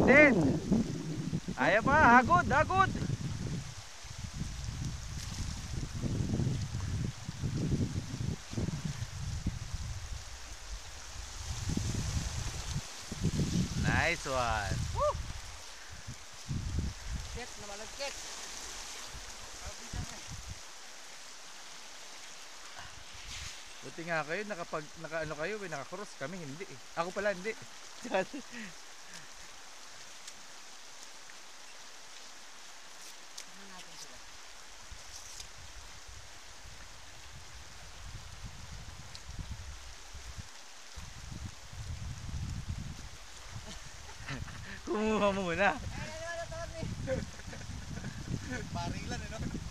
Dead. Ayaw pa, hagod, hagod. Nice one. Woo! Get na malagkit. Buti nga kayo, naka-ano kayo, naka-cross kami, hindi eh. Ako pala hindi. Kumuha muna. Barilan, ano?